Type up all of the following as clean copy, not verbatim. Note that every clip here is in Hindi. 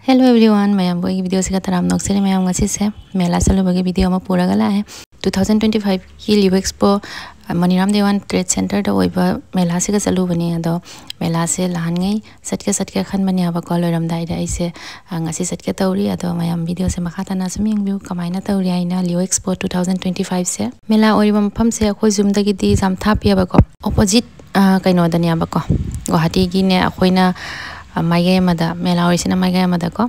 हेलो एवरीवन मैम की वीडियो से तराम नोक्से मैम से मेला चलूबे वीडियो में पूरा लाए 2025 की लियो एक्सपो मनीराम देवान ट्रेड सेंटर मेला से चलूबनी अदो मेला से लहानगई सटके खनबनी को लोरमदाई सटके तौरी अदो मैम वीडियो से मखा तना सुम यंगबिउ कमायना तौरी आइना लियो एक्सपो 2025 से मेला ओरिबा मफम से अखोय जुमदगी जामथापियाबको ऑपोजिट कइनोदनियाबको गुवाहाटी की ने अखोयना माइगे मेला माइगे को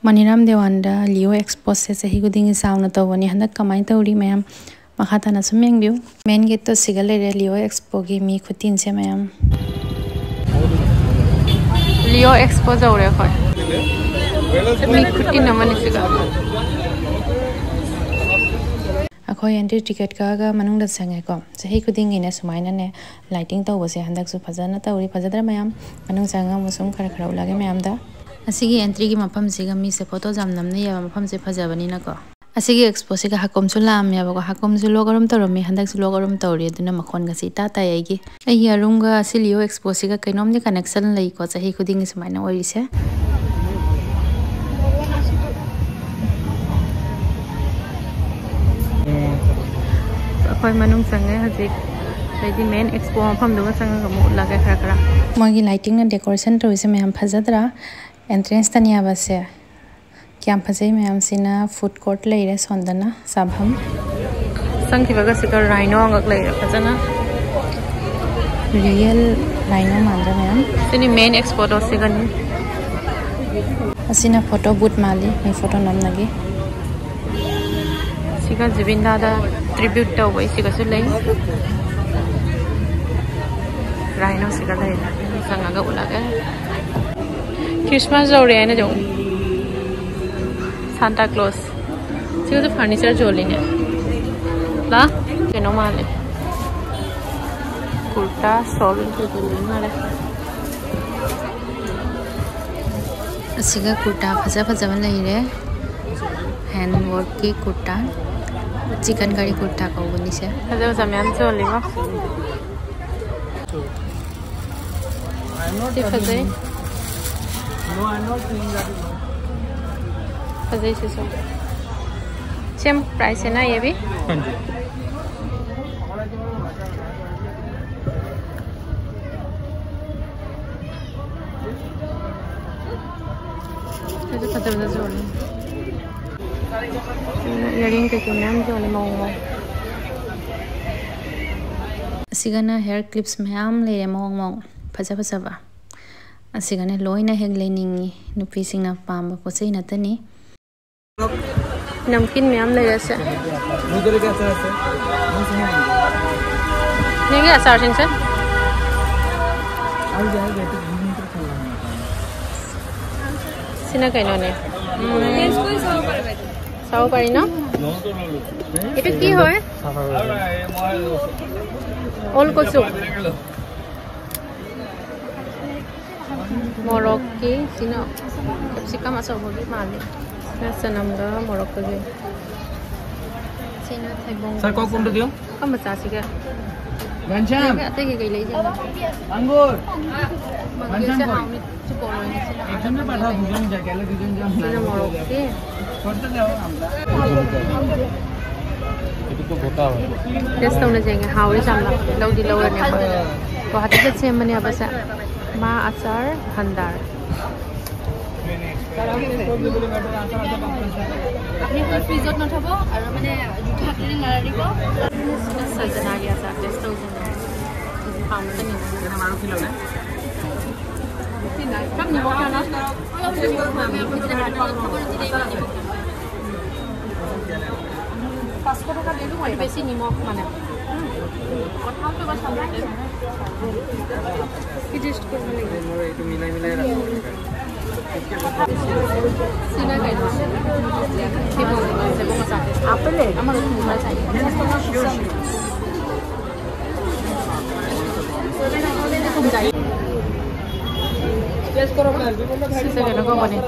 मनीराम देवान लियो एक्सपो से सही खुदी साउना तौबनी हंदक कमाय तौरी मैम मखा ताना सुम यंगबिउ मेन गेट तो सिगा लेरे लियो एक्सपो की मी खुतीन से मैम लियो एक्सपो जौरे खोय मी खुतीन नमनि सिगा अखोय एंट्री टिकट का मनुंग द संगे को सही खुदिंग ने सुमाइना ने लाइटिंग तौबसे हंदक सु फजना तौरी फजदर मैम मनुंग संगा मुसुम खरा उलागे मैम दा असिगी एंट्री की मफम सिगा मी से फोटो जाम नमने या मफम से फजबनी न को असिगी एक्सपो सिगा हकुम सु लाम या बको हकुम सु लोगरम तौरमी हंदक सु लोगरम तौरी दुना मखोन गसी ता यागी अई अरुंग गा सिलियो एक्सपो सिगा कैनोम ने कनेक्शन लई को सही खुदिंग सुमाइना ओरिसे अखोय मनुंग संगे हजिक मेन एक्सपो मफम दुगा संगा गमु लागे खरा मोगी लाइटिंग न डेकोरेशन तौरिसे मैम फजदरा एंट्रेंस तनिया बसे क्या फजै मैम सिना फूड कोर्ट लेरे सोंदना साभम संखिबगा सिकर राइनो अंगक लेरे फजना रियल राइनो मांद्रा मैम सिनी मेन एक्सपो तो सिगनी असिना फोटो बूथ माली मे फोटो नम लगी सिगा जुबिंदा दा ट्रिब्यूट तो वही सिगा सुले राइनो सिगा ले संगा उलागे क्रिसमस जौरे है ना जो सांता क्लॉज सिगा जो फर्नीचर जोली ने ला केनो माले कुर्ता शॉल जोली माले सिगा कुर्ता फजा बन ले हैंड वर्क की कुर्ता चिकन करी कुर्ता को बनी से फजा मैम जोली बा फजे फजे से सो सेम प्राइस है ना ये भी itu betul-betul zoli earring ke kimam zoli mau sigana hair clips ma'am ले mau फजा असिगने लोइना हेग लेनिंगी नुपी सिंगना पाम पोसै नतनी नमकीन मैम ले रसे नुदरे के अचार से नेगे अचार सिंग से आउ जाए बेटे सिना कैनो ने साव पारी ना एटा की होय ओल कोसु मोरक की सिना कैप्सिकम असो होगी माले सनमगा मोरक के सिना थाइबोंग सर को कुंड दियो कम बचा सिगा घनश्याम अते के गई ले जा अंगूर घनश्याम को चुपोलो ने एकदम में पाठा भुजन जा केले भुजन जा सिना मोरक के करते जाओ हम इतो गोता हो टेस्ट होने जाएंगे हाउरी सामला लौदी लौर ने तो हाथ से सेम बने बसा मा आचार भंडार আপনি তো ফ্রিজত নথব আৰু মানে জুঠা হাতেৰে নাৰাৰিব সজনা দিয়া আছে টেষ্ট হৈছে পাউতে নি মাৰু কিলো না কাম নিব কানা আমি আপুনি হাত খবৰ দিলে মানিব 500 টাকা দিলু মই বেছি নিমখ মানে কথাও তো বাস সামনে কি টেস্ট করব লাগে মোর একটু মিলাই রাখো সিনা গাইলো কি বলবো সে বমসা আপেল আমার তোমার চাই কম যাই টেস্ট করো সে কেন কো বনে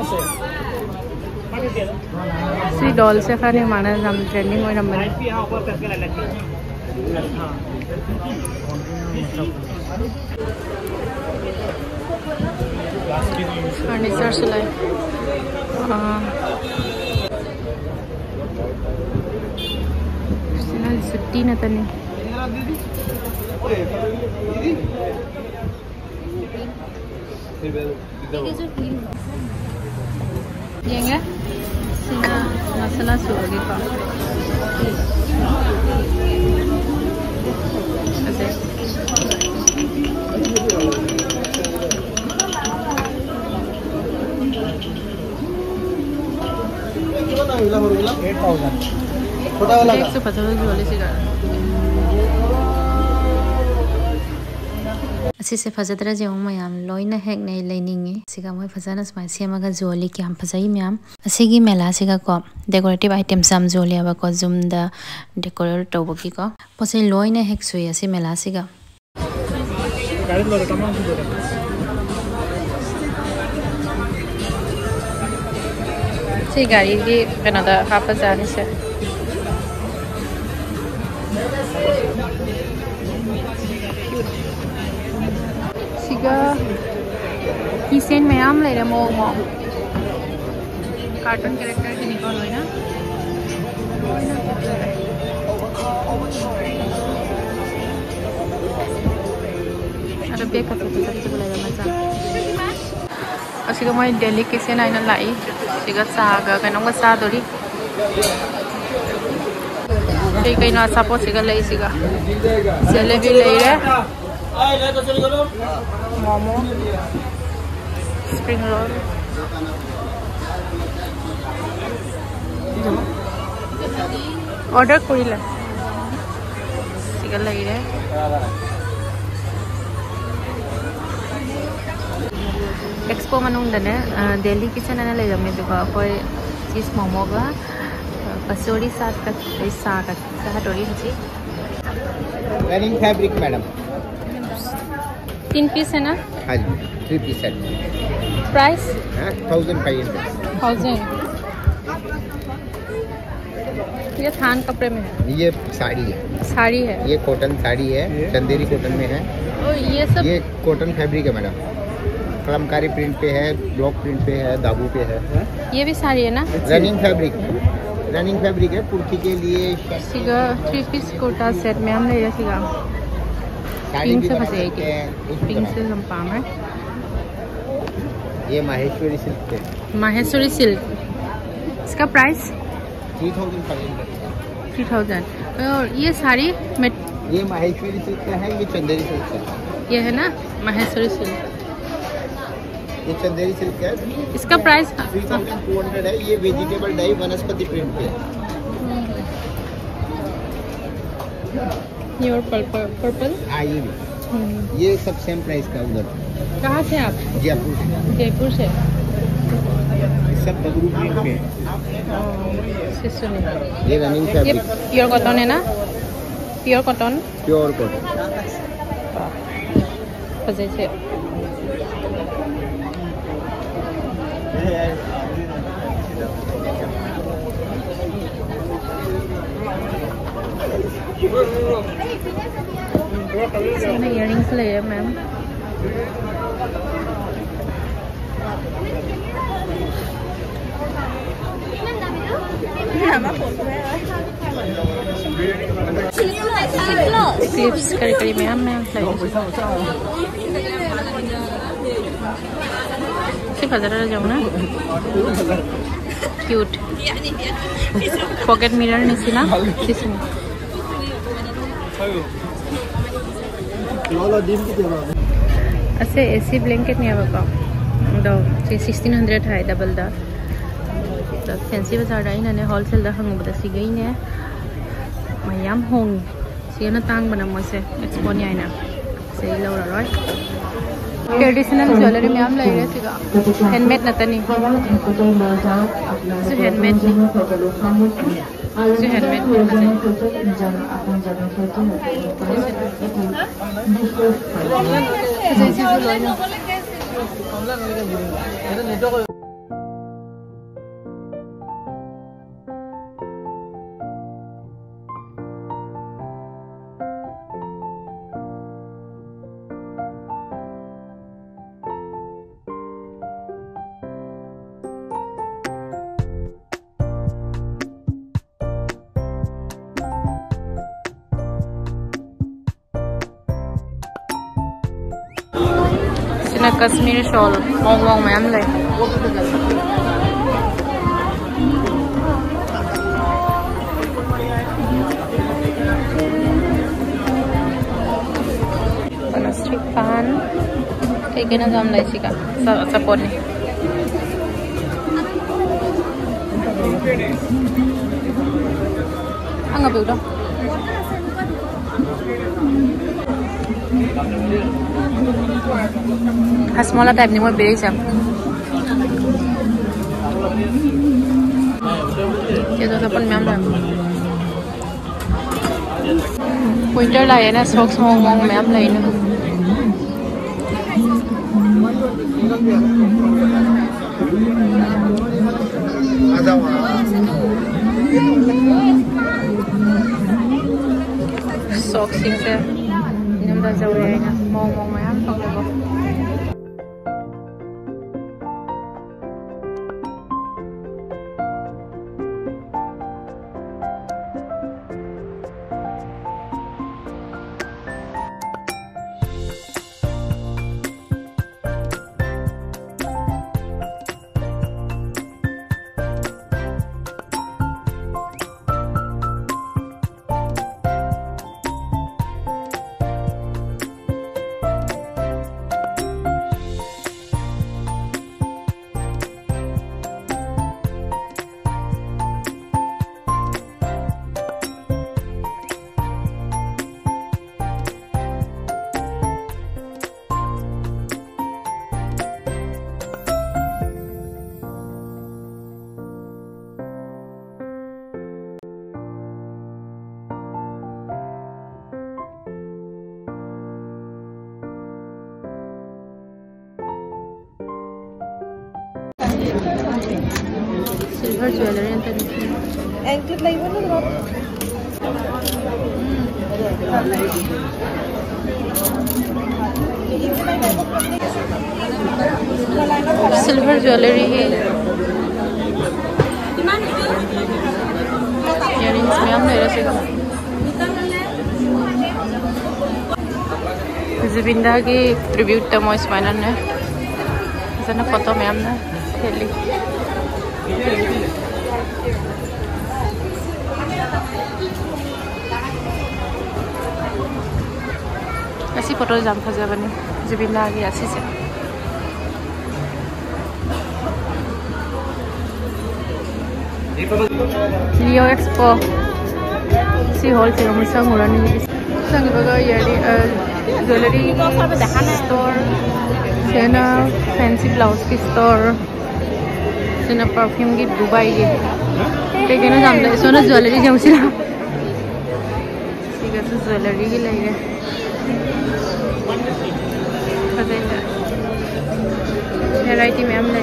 सी डॉल से खाने माने हम ट्रेंडिंग में नंबर फर्नीचर सिलाई सुट्टी न तने येंगे सिना मसाला सोगे का ऐसे छोटा वाला 150 वाले से असिसे फजदरा जेउ मयाम लोइना हेक नै लेनिंगे सिगा मोय फजना स्माइ सेमागा जोली क्याम फजै म्याम असिगी मेला सिगा को डेकोरेटिव आइटम साम जोलिया बा को जुम दा डेकोरेट तोबकी को पसे लोइना हेक सुय असि मेला सिगा गाड़ी लो कमा सी गाड़ी की कनादा हापा जाने से सिगा कीसेन मैम ले रहे मो कार्टून कैरेक्टर की निकल हुई ना अरे बेक करते सब बोला जाना चाह असिगा मैं दिल्ली कीसेन आइना लाई सिगा सागा कनोंगा सादोरी कई ना सापो सिगा ले सिगा जलेबी ले रे मोमो स्प्रिंग रोल ऑर्डर करिला सिगा ले रे एक्सपो मनुंगदने दिल्ली किचन अना ले जमे दुगा कोई चीज मोमो गा कचौड़ी साथ का साहटोरी हची रनिंग फैब्रिक मैडम 3 पीस है ना हाँ जी 3 पीस सेट प्राइस 1500 ये थान कपड़े में है ये साड़ी है ये कॉटन साड़ी है चंदेरी कॉटन में है और ये कॉटन फैब्रिक है मैडम कलमकारी प्रिंट पे है ब्लॉक प्रिंट पे है दाबू पे है ये भी साड़ी है ना रनिंग फैब्रिक है कुर्ती के लिए सिगा 3 पीस कोटा सेट में हम ले रहे सिगा पिंक से फंसे पिंक से हम पाम है ये माहेश्वरी सिल्क है माहेश्वरी सिल्क इसका प्राइस 3000 और ये साड़ी ये माहेश्वरी सिल्क का है ये चंदेरी सिल्क है ये है ना माहेश्वरी सिल्क ये चंदेरी सिल्क है इसका प्राइस 3200 है ये वेजिटेबल डाई वनस्पति प्रिंट पे है योर पर्पल हाँ ये भी ये सब सेम प्राइस का उधर कहाँ से आप जयपुर से सब बगरू प्रिंट पे ये रनिंग ये फैब्रिक प्योर कॉटन है ना प्योर कॉटन फजे से इयरिंग्स ले है मैम क्लिप्स करी मैम सिर्फ हजार जाऊँ ना क्यूट पॉकेट मिरर निसिना ऐसे एसी ब्लैंकेट नहीं आवा दो 1600 है डबल दा फैंसी बाजार दा इन्हें होलसेल दा हंगबदा सिगई ने मयाम होंग सिना तांग बना मोसे एक्सपो ने आइना सही लौरा रॉय ट्रेडिशनल ज्वेलरी में हम ले रहे सिगा हैंडमेड नतनी जो हैंडमेड सिना कश्मीरी शॉल मोंग मोंग मैम ले स्टिक फैन ठीक है ना जाम ले सी का सपोर्ट नहीं अंगा बेउडा Hasmola type ni mo beri jam. Ye to sapon myam la. Winter la ye na socks mong mong myam la ina. Socks sing se. Nyam da jaw ye na mong mong myam thok le bo. Silver jewelry and anklet like one silver jewelry है earrings में हम ले रहे हैं ज़ुबिंदा की ट्रिब्यूट तमोइस फाइनल ने जना फोटो में हमने खेली ऐसी फोटो जाम फंसा बने ज़ुबिंदा की ऐसी से लियो एक्सपो सी हॉल से हम संग उड़ाने की संग बगा यारी ज्वेलरी स्टोर सेना फैंसी ब्लाउज की स्टोर सेना परफ्यूम की दुबई की ठीक है ना जानते हैं सोना ज्वेलरी जाऊँ सी ना ठीक है तो ज्वेलरी की लगे वेराइटी में हम ले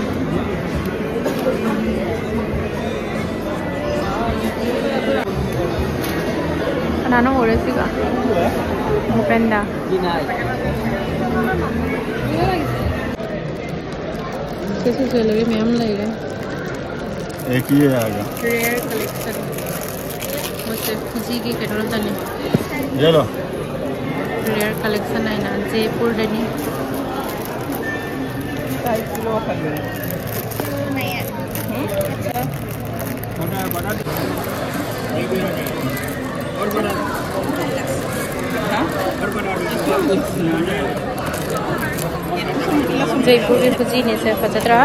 नानो हो रहे सीगा मुपेंदा कैसे ज्वेलरी में हम ले रहे एक ही आएगा रेयर कलेक्शन मुझसे खुशी की कैटलॉग तने चलो रेयर कलेक्शन है ना जयपुर डनी 5 किलो कर ले नहीं है अच्छा बड़ा और बड़ा और बड़ा जयपुर की खुशी ने से फचतरा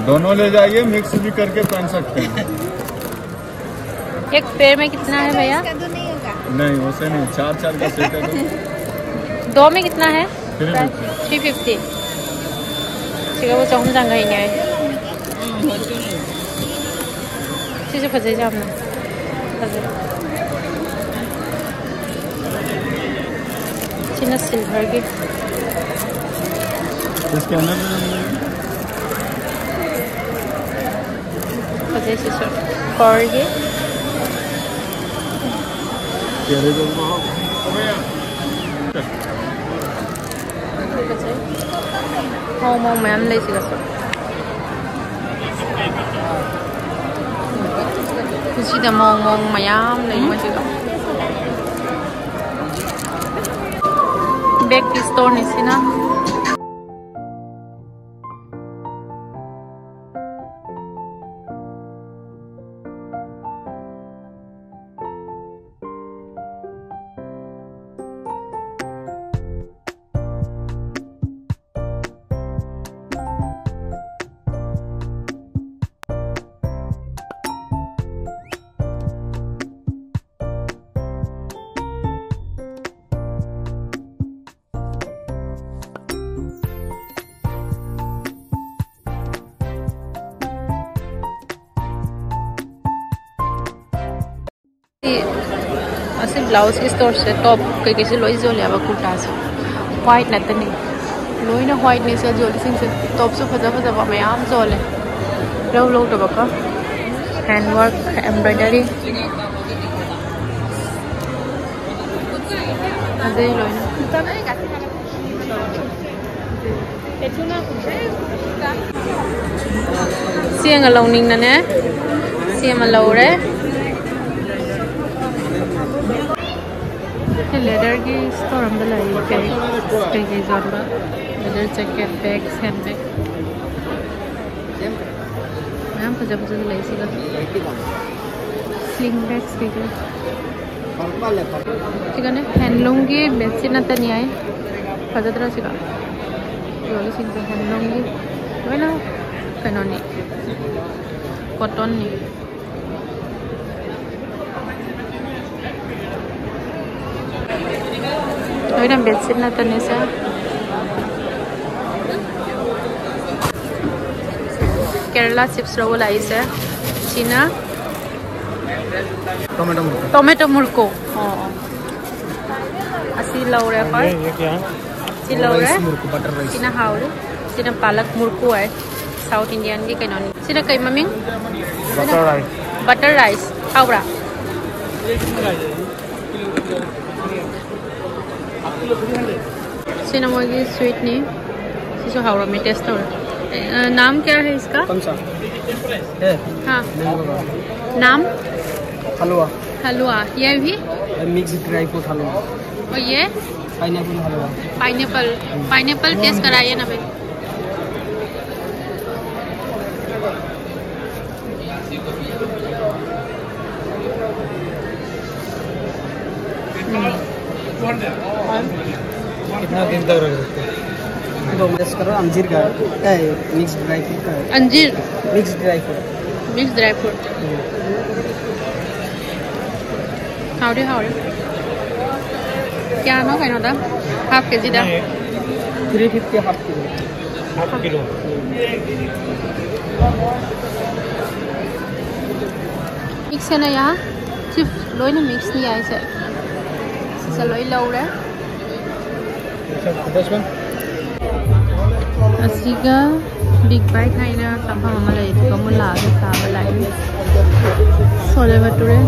दोनों ले जाइए मिक्स भी करके पहन सकते हैं एक पेड़ में कितना है भैया नहीं वैसे नहीं 4 का सेट है दो में कितना है 350 ठीक है वो चाहूँ जाएगा ही नहीं चीज़ें फंसे जा आपने चिन्ह सिल्वर की इसके अंदर फंसे से और ये Homo मैम ले सी कसो कुछ इधर मोंग मैम ले मुझे का बैग की स्टोर नहीं सी ना ऐसे ब्लाउज की स्टोर से टॉप कई से लोई जो लिया कुर्ता से व्हाइट नतनी लोइना व्हाइट ने से जोली सिंह से टॉप से फजा फजा मैम जोले लो लो तो बका हैंडवर्क एम्ब्रॉयडरी अदे लोइना सिंग लौनिंग नने सिंग लौरे लेदर की स्टोर हम लाई कई जोड़बा leather jacket bags handbag ma'am फजा फजा लाई सिगा स्लिंग बैग्स कई चिकने हैंडलूम की बेडशीट ना तनी आए फजा तरह सिगा योली सिंग से हैंडलूम की वही ना कनोनी कॉटन नी वही ना बेडशीट ना तनी से केरला चिप्स रो लाई से चीना टोमेटो मुर्को असी लौरे पर ची लौरे चीना हाउरे चीना पालक मुर्को है साउथ इंडियन की कनोनी चीना कई ममिंग बटर राइस हाउरा चीना मोगी स्वीट नी सिसो हाउरा में टेस्ट हो नाम क्या है इसका हाँ नाम हलवा हलवा ये भी मिक्स ड्राई फ्रूट हलवा और ये पाइनएप्पल हलवा पाइनएप्पल टेस्ट कराइए ना भाई कितना दिन तक रख सकते हैं तो मिक्स करो अंजीर का मिक्स ड्राई फ्रूट का अंजीर मिक्स ड्राई फ्रूट हाउडी क्या नो कहना था हाफ के जी दा 350 हाफ किलो मिक्स है ना यहाँ सिर्फ लोई ना मिक्स नहीं आए से लोई लो रहा असीगा बिग बाइट है ना तब हम ले तो मुला के साब लाई सोले भटूरे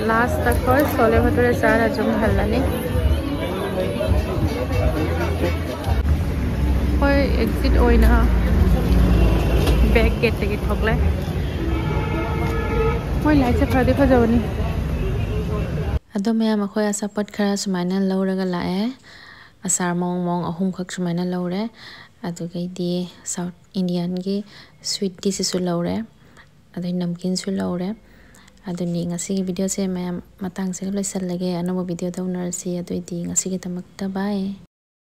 लास्ट तक और सोले भटूरे सारा जो हल्ला ने कोई एग्जिट ओइ ना बैक गेट तक ठोकले कोई लाइट से फरदे फजवनी अदो मैं मखोय सपोर्ट खरा सुमाइना लौरगा लाए असार मोंग अहुम खक सुमाइना लौरे अदुगैदी साउथ इंडियन की स्वीट डिशेस लौरे अदै नमकीन सु लौरे अदुनी ngasi वीडियो से मैं मतंग से लोइसलगे अनबो वीडियो दौनरसी अदुइदी ngasi के तमक्ता बाय।